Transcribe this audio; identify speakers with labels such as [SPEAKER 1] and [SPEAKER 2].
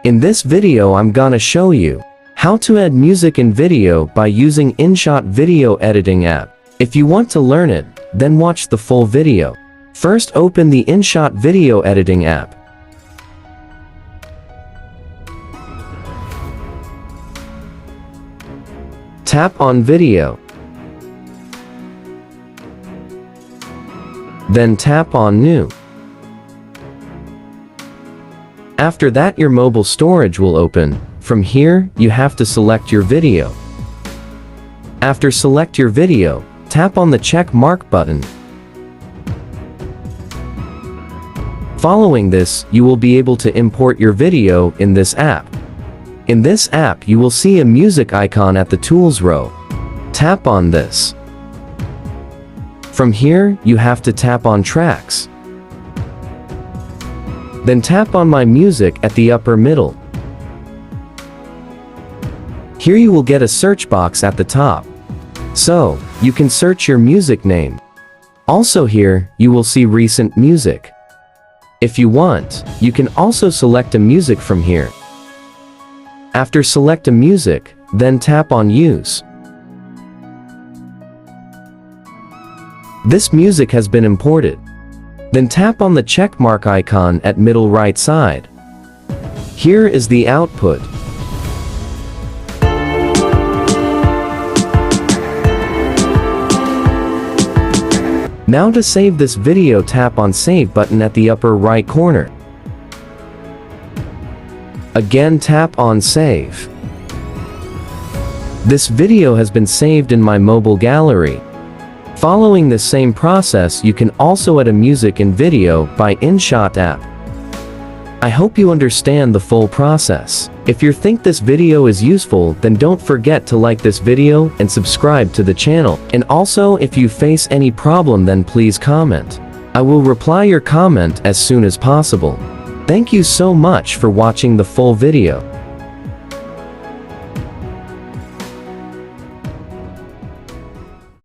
[SPEAKER 1] In this video I'm gonna show you how to add music and video by using Inshot Video Editing App. If you want to learn it, then watch the full video. First open the Inshot Video Editing App. Tap on Video. Then tap on New. After that your mobile storage will open. From here, you have to select your video. After select your video, tap on the check mark button. Following this, you will be able to import your video in this app. In this app you will see a music icon at the Tools row. Tap on this. From here, you have to tap on Tracks. Then tap on My Music at the upper middle. Here you will get a search box at the top. So, you can search your music name. Also here, you will see recent music. If you want, you can also select a music from here. After select a music, then tap on Use. This music has been imported. Then tap on the check mark icon at middle right side. Here is the output. Now to save this video, tap on Save button at the upper right corner. Again tap on Save. This video has been saved in my mobile gallery. Following the same process, you can also add a music and video by Inshot app. I hope you understand the full process. If you think this video is useful, then don't forget to like this video and subscribe to the channel. And also, if you face any problem, then please comment. I will reply your comment as soon as possible. Thank you so much for watching the full video.